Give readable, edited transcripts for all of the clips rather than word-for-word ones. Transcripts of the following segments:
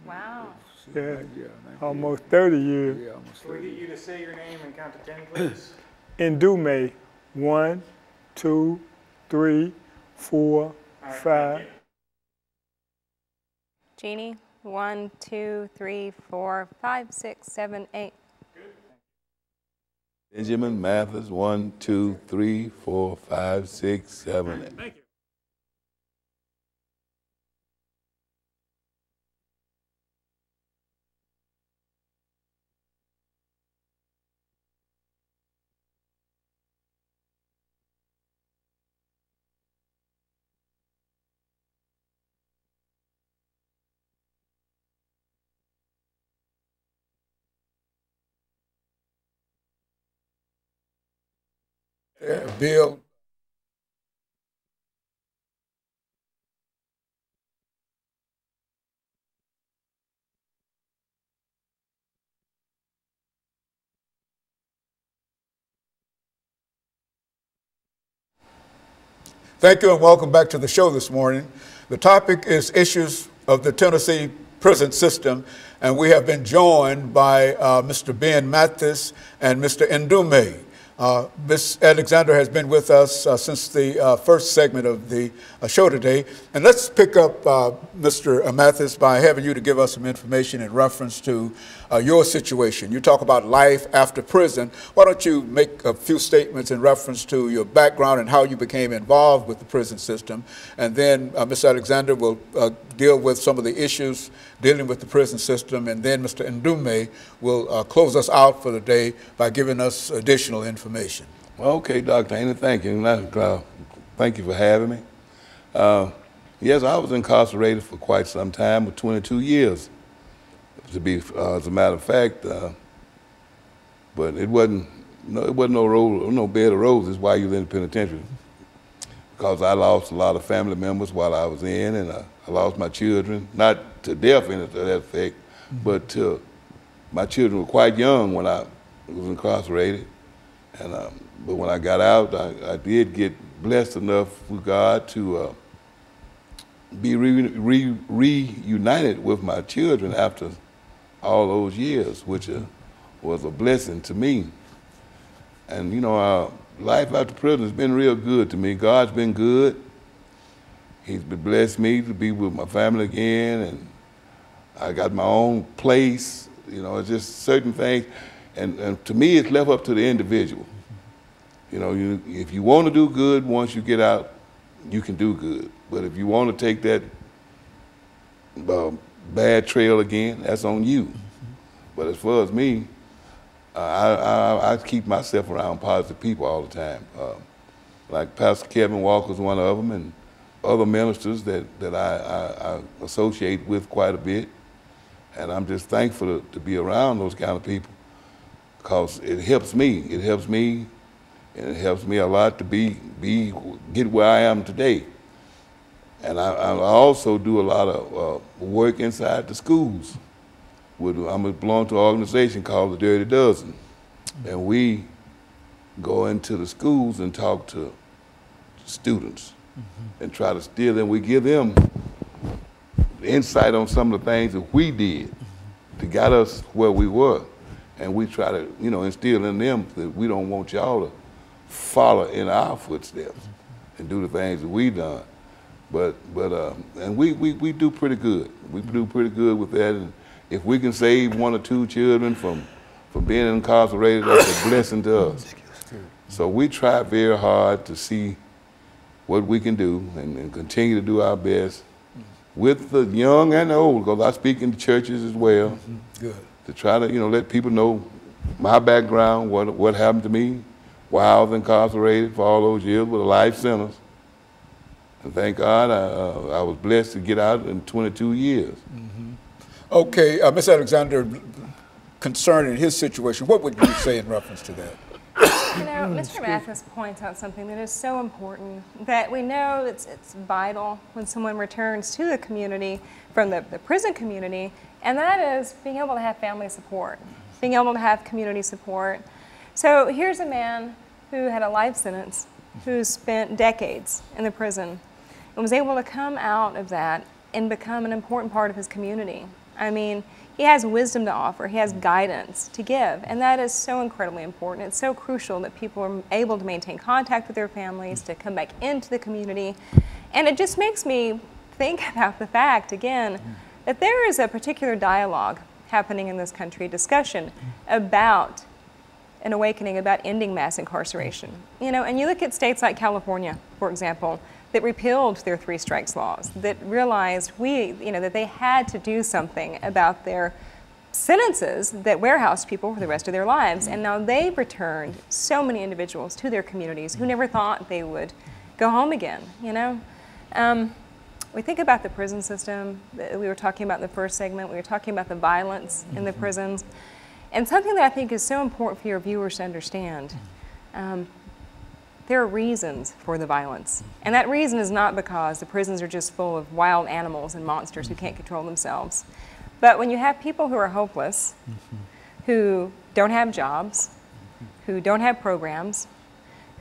Wow. Yeah, Yeah, almost 30 years. Yeah, almost Can we 30 get you to say your name and count to 10, please? Ndume, 1, 2, 3, 4, 5. Jeannie, 1, 2, 3, 4, 5, 6, 7, 8. Benjamin Mathis, 1, 2, 3, 4, 5, 6, 7, 8. Thank you. Bill. Thank you and welcome back to the show this morning. The topic is issues of the Tennessee prison system, and we have been joined by Mr. BMathis and Mr. Ndume. Ms. Alexander has been with us since the first segment of the show today. And let's pick up Mr. Mathis by having you to give us some information in reference to your situation. You talk about life after prison. Why don't you make a few statements in reference to your background and how you became involved with the prison system. And then Ms. Alexander will deal with some of the issues dealing with the prison system. And then Mr. Ndume will close us out for the day by giving us additional information. Okay, Dr. Haney, thank you. Thank you for having me. Yes, I was incarcerated for quite some time, 22 years, to be, as a matter of fact. But it wasn't no bed of roses while you were in the penitentiary, because I lost a lot of family members while I was in, and I lost my children, not to death in that effect, but my children were quite young when I was incarcerated. And but when I got out, I did get blessed enough with God to be reunited with my children after all those years, which was a blessing to me. And you know, life after prison has been real good to me. God's been good. He's blessed me to be with my family again, and I got my own place. You know, it's just certain things. And to me, it's left up to the individual. You know, if you want to do good, once you get out, you can do good. But if you want to take that bad trail again, that's on you. But as far as me, I keep myself around positive people all the time. Like Pastor Kevin Walker's one of them, and other ministers that I associate with quite a bit. And I'm just thankful to be around those kind of people, because it helps me. It helps me, and it helps me a lot to get where I am today. And I also do a lot of work inside the schools. I belong to an organization called the Dirty Dozen, and we go into the schools and talk to students and try to steer them. We give them insight on some of the things that we did to get us where we were. And we try to, you know, instill in them that we don't want y'all to follow in our footsteps and do the things that we done. And we do pretty good. We do pretty good with that. And if we can save 1 or 2 children from being incarcerated, that's a blessing to us. So we try very hard to see what we can do and continue to do our best with the young and the old, because I speak in the churches as well. Good. To try to, you know, let people know my background, what happened to me, why I was incarcerated for all those years with a life sentence. And thank God I was blessed to get out in 22 years. Okay, Ms. Alexander, concerning his situation, what would you say in reference to that? You know, Mr. Mathis points out something that is so important, that we know it's vital when someone returns to the community from the prison community, and that is being able to have family support, being able to have community support. So here's a man who had a life sentence, who spent decades in the prison, and was able to come out of that and become an important part of his community. I mean, he has wisdom to offer. He has guidance to give. And that is so incredibly important. It's so crucial that people are able to maintain contact with their families, to come back into the community. And it just makes me think about the fact, again, that there is a particular dialogue happening in this country, discussion about an awakening, about ending mass incarceration. You know, and you look at states like California, for example, that repealed their 3 strikes laws, that realized that they had to do something about their sentences that warehoused people for the rest of their lives. And now they've returned so many individuals to their communities who never thought they would go home again, you know? We think about the prison system that we were talking about in the first segment. We were talking about the violence in the prisons. And something that I think is so important for your viewers to understand, there are reasons for the violence. And that reason is not because the prisons are just full of wild animals and monsters who can't control themselves. But when you have people who are hopeless, who don't have jobs, who don't have programs,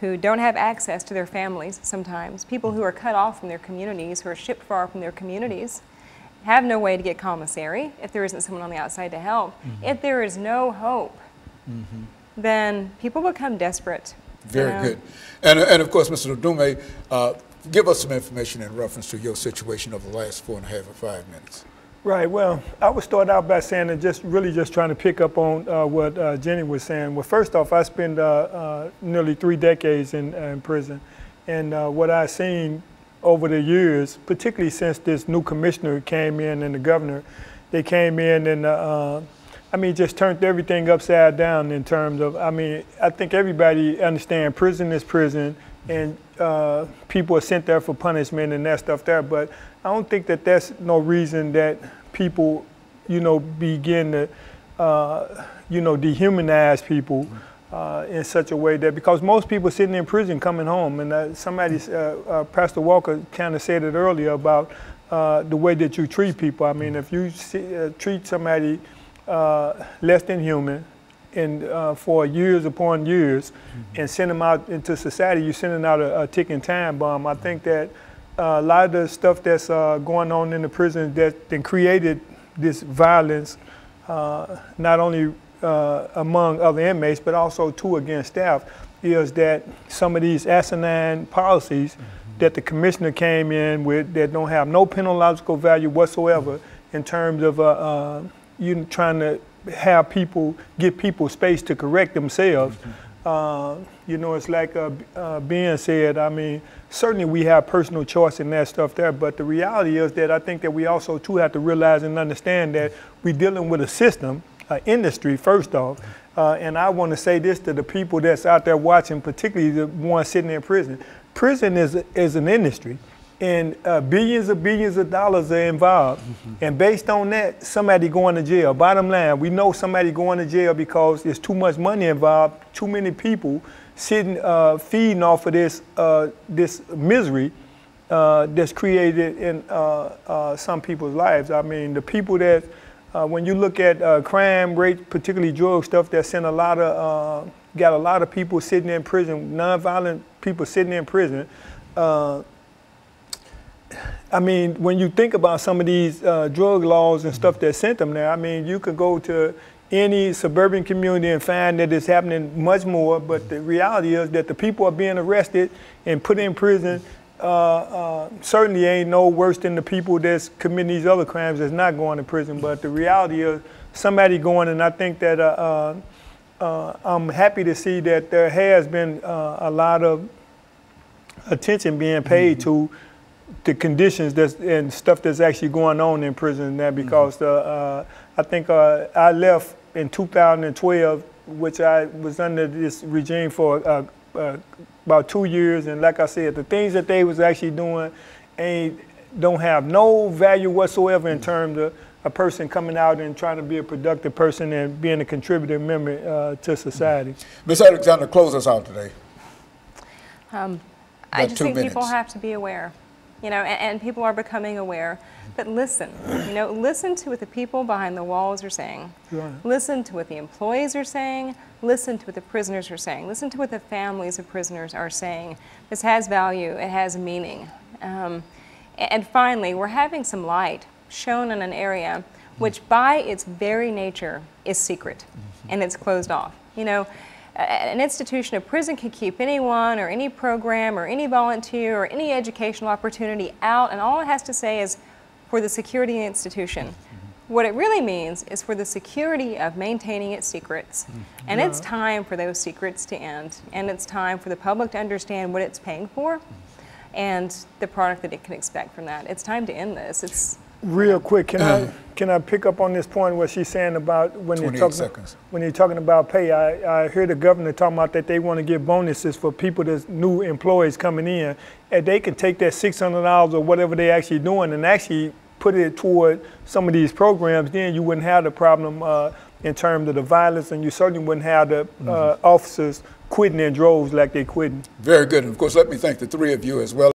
who don't have access to their families sometimes, people who are cut off from their communities, who are shipped far from their communities, have no way to get commissary if there isn't someone on the outside to help. If there is no hope, then people become desperate. Very good. And of course, Mr. Ndume, give us some information in reference to your situation over the last 4.5 or 5 minutes. Right. Well, I would start out by saying that just trying to pick up on what Jenny was saying. Well, first off, I spent nearly 3 decades in prison, and what I've seen over the years, particularly since this new commissioner came in and the governor, they came in and just turned everything upside down in terms of, I think everybody understands prison is prison, and people are sent there for punishment and that stuff there, but I don't think that that's no reason that people, begin to, dehumanize people in such a way that, because most people sitting in prison coming home, and Pastor Walker kind of said it earlier about the way that you treat people. I mean, if you treat somebody less than human, and for years upon years, and send them out into society, you're sending out a ticking time bomb. I think that a lot of the stuff that's going on in the prison that then created this violence, not only among other inmates, but also too against staff, is that some of these asinine policies that the commissioner came in with that don't have no penological value whatsoever in terms of trying to have people, give people space to correct themselves. It's like Ben said, certainly we have personal choice in that stuff there, but the reality is that I think that we also too have to realize and understand that we're dealing with a system, industry first off, and I want to say this to the people that's out there watching, particularly the ones sitting in prison. Prison is an industry, and billions of dollars are involved, and based on that, somebody going to jail. Bottom line, we know somebody going to jail because there's too much money involved, too many people sitting, feeding off of this misery that's created in some people's lives. I mean, the people that, when you look at crime rate, particularly drug stuff, that sent got a lot of people sitting in prison, nonviolent people sitting in prison. When you think about some of these drug laws and stuff that sent them there, you could go to any suburban community and find that it's happening much more, but the reality is that the people are being arrested and put in prison certainly ain't no worse than the people that's committing these other crimes that's not going to prison, but the reality is somebody going, and I think that I'm happy to see that there has been a lot of attention being paid to the conditions and stuff that's actually going on in prison now, because I think I left in 2012, which I was under this regime for about 2 years, and like I said, the things that they was actually doing don't have no value whatsoever in terms of a person coming out and trying to be a productive person and being a contributing member to society. Ms. Alexander, close us out today. I just think people have to be aware, and people are becoming aware. But listen, listen to what the people behind the walls are saying. Right. Listen to what the employees are saying. Listen to what the prisoners are saying. Listen to what the families of prisoners are saying. This has value. It has meaning. And finally, we're having some light shown in an area which by its very nature is secret and it's closed off. You know, an institution, a prison can keep anyone or any program or any volunteer or any educational opportunity out, and all it has to say is for the security of the institution. What it really means is for the security of maintaining its secrets. And it's time for those secrets to end. And it's time for the public to understand what it's paying for and the product that it can expect from that. It's time to end this. It's real quick. Can I pick up on this point what she's saying about when you're talking about pay? I heard the governor talking about that they want to give bonuses for people that's new employees coming in, and they can take that $600 or whatever they actually doing and actually put it toward some of these programs. Then you wouldn't have the problem in terms of the violence, and you certainly wouldn't have the officers quitting in droves like they quitting. Very good. And of course, let me thank the three of you as well.